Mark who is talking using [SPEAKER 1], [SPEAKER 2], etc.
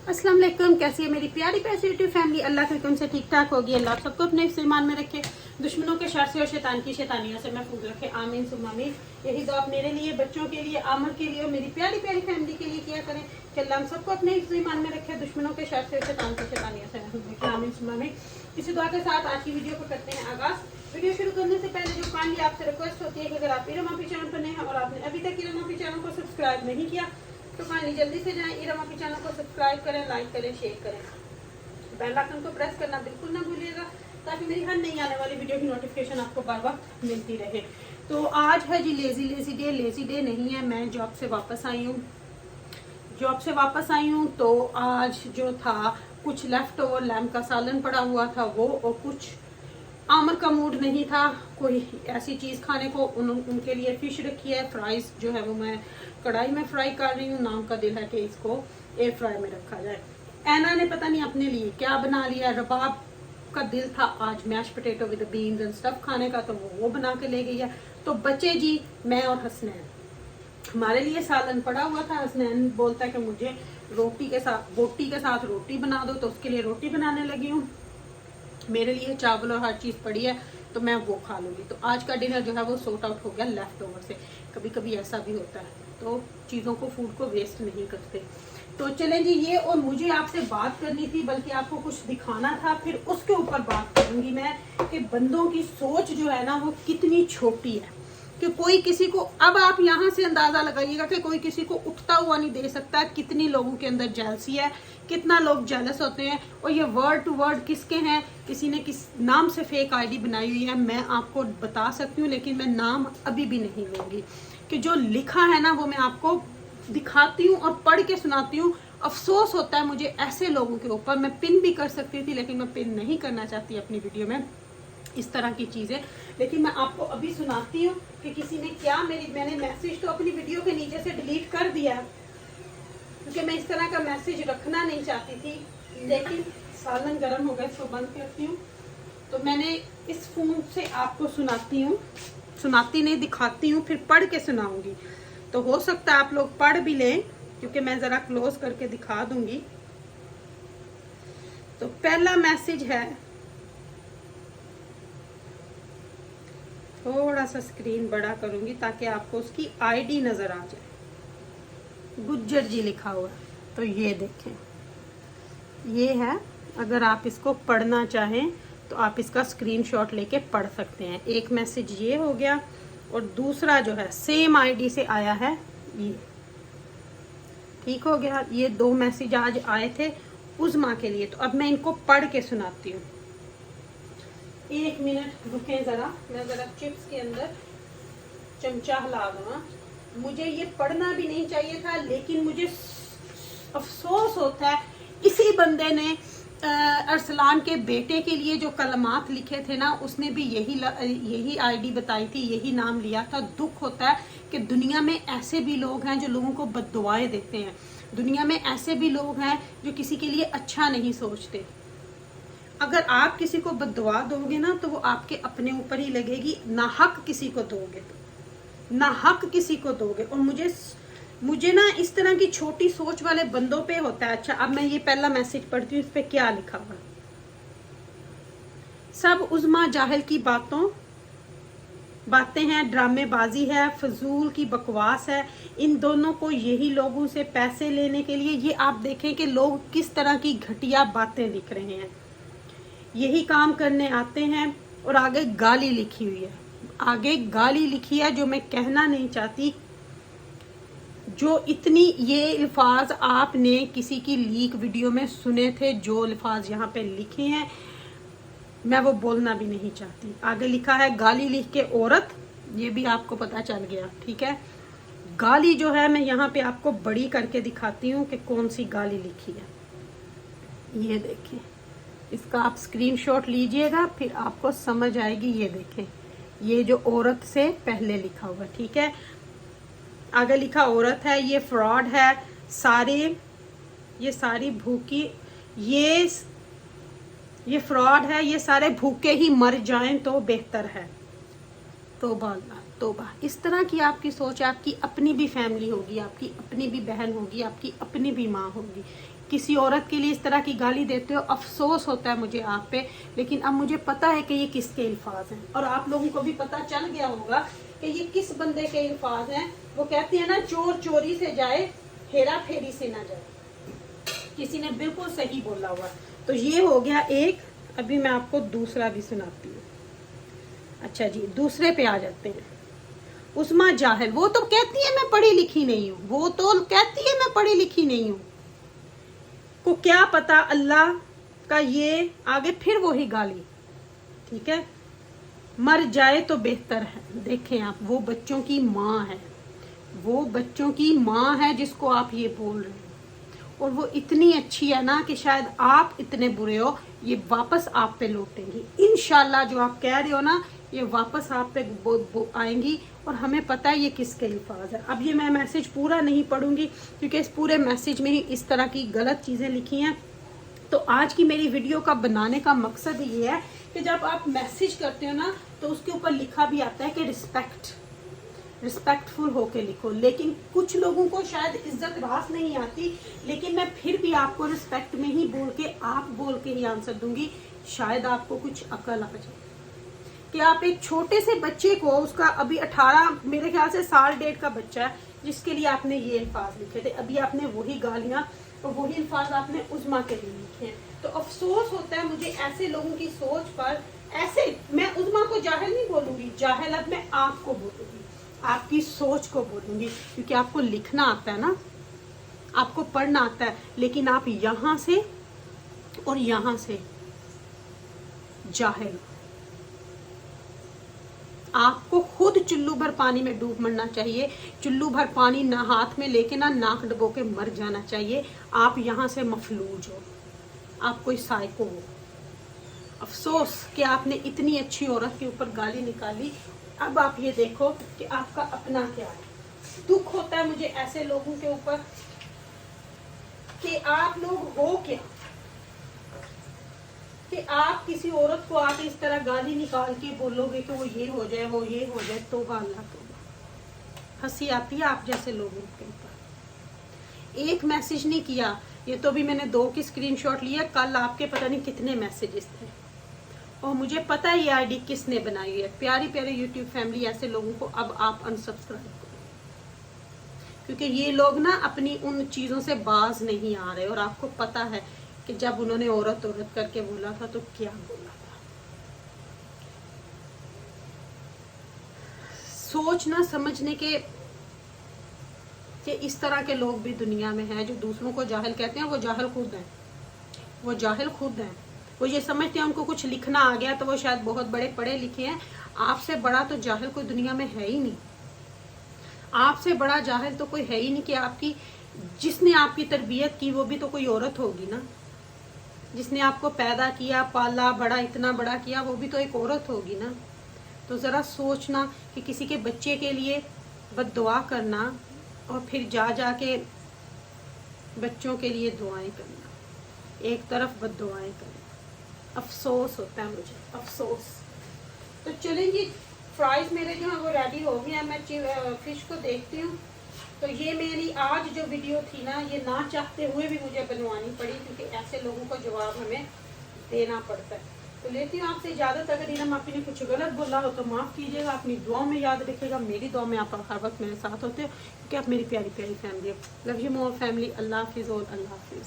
[SPEAKER 1] अस्सलाम वालेकुम। कैसी है मेरी प्यारी पैसे यूट्यूब फैमिली। अल्लाह के हुक्म से ठीक ठाक होगी। अल्लाह सबको अपने ईमान में रखे, दुश्मनों के शर से और शैतान की शैतानियों से महफूज रखे। आमीन सुम्मा आमीन। यही दुआ आप मेरे लिए, बच्चों के लिए, आमर के लिए और मेरी प्यारी प्यारी फैमिली के लिए किया करें कि अल्लाह हम सबको अपने ईमान में रखे, दुश्मनों के शर से और शैतान की शैतानियों से महफूज रखे। आमीन सुम्मा आमीन। इसी दुआ के साथ आज की वीडियो को करते हैं आगाज़। वीडियो शुरू करने से पहले जो काइंडली आपसे रिक्वेस्ट होती है कि अगर आप इरम ऑफी चैनल पर नए हैं और आपने अभी तक इरम ऑफी चैनल को सब्सक्राइब नहीं किया तो काइंडली जल्दी से जाएं, इरम ऑफी चैनल को सब्सक्राइब करें, लाइक करें, शेयर करें, बेल आइकन को प्रेस करना बिल्कुल ना भूलिएगा ताकि मेरी हर नई आने वाली वीडियो की नोटिफिकेशन आपको बार बार मिलती रहे। तो आज है जी लेजी डे नहीं है। मैं जॉब से वापस आई हूँ तो आज जो था कुछ लेफ्ट ओवर लैम्प का सालन पड़ा हुआ था वो, और कुछ आमर का मूड नहीं था कोई ऐसी चीज़ खाने को। उनके लिए फिश रखी है, फ्राइज जो है वो मैं कढ़ाई में फ्राई कर रही हूँ। नाम का दिल है कि इसको एयर फ्राई में रखा जाए। ऐना ने पता नहीं अपने लिए क्या बना लिया। रबाब का दिल था आज mash potato with beans and stuff खाने का, तो वो बना के ले गई है। तो बच्चे जी, मैं और हसनैन, हमारे लिए सालन पड़ा हुआ था। हसनैन बोलता है कि मुझे बोटी के साथ रोटी बना दो, तो उसके लिए रोटी बनाने लगी हूँ। मेरे लिए चावल और हर चीज़ पड़ी है तो मैं वो खा लूँगी। तो आज का डिनर जो है वो सॉर्ट आउट हो गया लेफ्ट ओवर से। कभी कभी ऐसा भी होता है, तो चीज़ों को, फूड को वेस्ट नहीं करते। तो चलें जी, ये और मुझे आपसे बात करनी थी, बल्कि आपको कुछ दिखाना था, फिर उसके ऊपर बात करूँगी मैं कि बंदों की सोच जो है ना वो कितनी छोटी है कि कोई किसी को, अब आप यहाँ से अंदाज़ा लगाइएगा कि कोई किसी को उठता हुआ नहीं दे सकता। कितनी लोगों के अंदर जेलसी है, कितना लोग जेलस होते हैं। और ये वर्ड टू वर्ड किसके हैं, किसी ने किस नाम से फेक आईडी बनाई हुई है, मैं आपको बता सकती हूँ, लेकिन मैं नाम अभी भी नहीं लूँगी। कि जो लिखा है ना वो मैं आपको दिखाती हूँ और पढ़ के सुनाती हूँ। अफसोस होता है मुझे ऐसे लोगों के ऊपर। मैं पिन भी कर सकती थी लेकिन मैं पिन नहीं करना चाहती अपनी वीडियो में इस तरह की चीज़ें। लेकिन मैं आपको अभी सुनाती हूँ कि किसी ने क्या, मैंने मैसेज तो अपनी वीडियो के नीचे से डिलीट कर दिया क्योंकि मैं इस तरह का मैसेज रखना नहीं चाहती थी। लेकिन सालन गर्म हो गया, इसको बंद करती हूँ। तो मैंने इस फोन से आपको सुनाती नहीं, दिखाती हूँ, फिर पढ़ के सुनाऊंगी। तो हो सकता है आप लोग पढ़ भी लें क्योंकि मैं ज़रा क्लोज करके दिखा दूंगी। तो पहला मैसेज है, थोड़ा सा स्क्रीन बड़ा करूंगी ताकि आपको उसकी आईडी नज़र आ जाए। गुज्जर जी लिखा हुआ है, तो ये देखें, ये है। अगर आप इसको पढ़ना चाहें तो आप इसका स्क्रीनशॉट लेके पढ़ सकते हैं। एक मैसेज ये हो गया और दूसरा जो है सेम आईडी से आया है, ये ठीक हो गया। ये दो मैसेज आज आए थे उज़मा के लिए। तो अब मैं इनको पढ़ के सुनाती हूँ। एक मिनट रुकें ज़रा, मैं ज़रा चिप्स के अंदर चमचा हिला दूँगा। मुझे ये पढ़ना भी नहीं चाहिए था लेकिन मुझे अफसोस होता है, इसी बंदे ने अरसलान के बेटे के लिए जो कलमात लिखे थे ना, उसने भी यही आईडी बताई थी, यही नाम लिया था। दुख होता है कि दुनिया में ऐसे भी लोग हैं जो लोगों को बद्दुआएं देते हैं। दुनिया में ऐसे भी लोग हैं जो किसी के लिए अच्छा नहीं सोचते। अगर आप किसी को बद्दुआ दोगे ना तो वो आपके अपने ऊपर ही लगेगी। ना हक किसी को दोगे, ना हक किसी को दोगे। और मुझे ना इस तरह की छोटी सोच वाले बंदों पे होता है। अच्छा, अब मैं ये पहला मैसेज पढ़ती हूँ, इस पे क्या लिखा हुआ। सब उज़मा जाहिल की बातें हैं, ड्रामेबाजी है, फजूल की बकवास है। इन दोनों को यही लोगों से पैसे लेने के लिए, ये आप देखें कि लोग किस तरह की घटिया बातें लिख रहे हैं। यही काम करने आते हैं। और आगे गाली लिखी हुई है, आगे गाली लिखी है जो मैं कहना नहीं चाहती। जो इतनी, ये अल्फाज आपने किसी की लीक वीडियो में सुने थे, जो अल्फाज यहाँ पे लिखे हैं मैं वो बोलना भी नहीं चाहती। आगे लिखा है गाली लिख के औरत, ये भी आपको पता चल गया, ठीक है। गाली जो है मैं यहाँ पे आपको बड़ी करके दिखाती हूँ कि कौन सी गाली लिखी है। ये देखें, इसका आप स्क्रीनशॉट लीजिएगा फिर आपको समझ आएगी। ये देखें, ये जो औरत से पहले लिखा हुआ, ठीक है। आगे लिखा औरत है, ये फ्रॉड है, ये सारी भूखी, ये फ्रॉड है, ये सारे भूखे ही मर जाएं तो बेहतर है। तौबा अल्लाह तौबा। इस तरह की आपकी सोच है। आपकी अपनी भी फैमिली होगी, आपकी अपनी भी बहन होगी, आपकी अपनी भी माँ होगी। किसी औरत के लिए इस तरह की गाली देते हो, अफसोस होता है मुझे आप पे। लेकिन अब मुझे पता है कि ये किसके अल्फाज हैं, और आप लोगों को भी पता चल गया होगा कि ये किस बंदे के अल्फाज हैं। वो कहते हैं ना, चोर चोरी से जाए, हेरा फेरी से ना जाए। किसी ने बिल्कुल सही बोला हुआ। तो ये हो गया एक। अभी मैं आपको दूसरा भी सुनाती हूँ। अच्छा जी, दूसरे पे आ जाते हैं। उस्मा जाहिल, वो तो कहती है मैं पढ़ी लिखी नहीं हूँ, वो तो कहती है मैं पढ़ी लिखी नहीं हूँ, को क्या पता अल्लाह का। ये आगे फिर वही गाली, ठीक है। मर जाए तो बेहतर है। देखें आप, वो बच्चों की माँ है, वो बच्चों की माँ है जिसको आप ये बोल रहे हैं, और वो इतनी अच्छी है ना कि शायद आप इतने बुरे हो, ये वापस आप पे लौटेंगी इंशाल्लाह। जो आप कह रहे हो ना, ये वापस आप पे आएंगी। और हमें पता है ये किसके अल्फाज है। अब ये मैं मैसेज पूरा नहीं पढ़ूंगी क्योंकि इस पूरे मैसेज में ही इस तरह की गलत चीज़ें लिखी हैं। तो आज की मेरी वीडियो का बनाने का मकसद ये है कि जब आप मैसेज करते हो ना, तो उसके ऊपर लिखा भी आता है कि रिस्पेक्टफुल होके लिखो। लेकिन कुछ लोगों को शायद इज्जत रास नहीं आती, लेकिन मैं फिर भी आपको रिस्पेक्ट में ही बोल के, आप बोल के ही आंसर दूंगी। शायद आपको कुछ अकल आ जाए कि आप एक छोटे से बच्चे को, उसका अभी 18 मेरे ख्याल से साल डेढ़ का बच्चा है, जिसके लिए आपने ये अल्फाज लिखे थे। अभी आपने वही गालियां और वही अल्फाज आपने उस्मा के लिए लिखे हैं। तो अफसोस होता है मुझे ऐसे लोगों की सोच पर। ऐसे मैं उस्मा को जाहिल नहीं बोलूंगी, जाहिल अब मैं आपको बोलूंगी, आपकी सोच को बोलूंगी, क्योंकि आपको लिखना आता है ना, आपको पढ़ना आता है। लेकिन आप यहां से और यहां से जाहिल। आपको खुद चुल्लू भर पानी में डूब मरना चाहिए। चुल्लू भर पानी ना हाथ में लेके ना नाक डबो के मर जाना चाहिए। आप यहाँ से मफलूज हो, आप कोई साइको हो। अफसोस कि आपने इतनी अच्छी औरत के ऊपर गाली निकाली। अब आप ये देखो कि आपका अपना क्या है। दुख होता है मुझे ऐसे लोगों के ऊपर कि आप लोग हो क्या, कि आप किसी औरत को आके इस तरह गाली निकाल के बोलोगे कि वो ये हो जाए, वो ये हो जाए। तौबा अल्लाह तौबा। हंसी आती है आप जैसे लोगों के ऊपर। एक मैसेज नहीं किया, ये तो भी मैंने 2 की स्क्रीनशॉट लिया। कल आपके पता नहीं कितने मैसेजेस थे, और मुझे पता है ये आईडी किसने बनाई है। प्यारी प्यारी यूट्यूब फैमिली, ऐसे लोगों को अब आप अनसब्सक्राइब करो, क्योंकि ये लोग ना अपनी उन चीज़ों से बाज नहीं आ रहे। और आपको पता है कि जब उन्होंने औरत औरत करके बोला था तो क्या बोला था। सोचना समझने के कि इस तरह के लोग भी दुनिया में हैं जो दूसरों को जाहिल कहते हैं। वो जाहिल खुद हैं, वो जाहिल खुद हैं। वो ये समझते हैं उनको कुछ लिखना आ गया तो वो शायद बहुत बड़े पढ़े लिखे हैं। आपसे बड़ा तो जाहिल कोई दुनिया में है ही नहीं। आपसे बड़ा जाहिल तो कोई है ही नहीं कि आपकी, जिसने आपकी तरबियत की वो भी तो कोई औरत होगी ना। जिसने आपको पैदा किया, पाला, बड़ा, इतना बड़ा किया, वो भी तो एक औरत होगी ना। तो ज़रा सोचना कि किसी के बच्चे के लिए बद्दुआ करना और फिर जा के बच्चों के लिए दुआएं करना, एक तरफ बद्दुआएं करना। अफसोस होता है मुझे, अफसोस। तो चलें जी, फ्राइज मेरे जो हैं वो रेडी हो गए हैं। मैं फिश को देखती हूँ। तो ये मेरी आज जो वीडियो थी ना, ये ना चाहते हुए भी मुझे बनवानी पड़ी, क्योंकि ऐसे लोगों को जवाब हमें देना पड़ता है। तो लेती हूँ आपसे इजाज़त। अगर इनाम आपने ने कुछ गलत बोला हो तो माफ़ कीजिएगा। अपनी दुआ में याद रखिएगा, मेरी दुआ में आप हर वक्त मेरे साथ होते हो, क्योंकि आप मेरी प्यारी प्यारी फैमिली हो। Love you more family. Allah हाफिज़ और अल्लाह हाफिज़।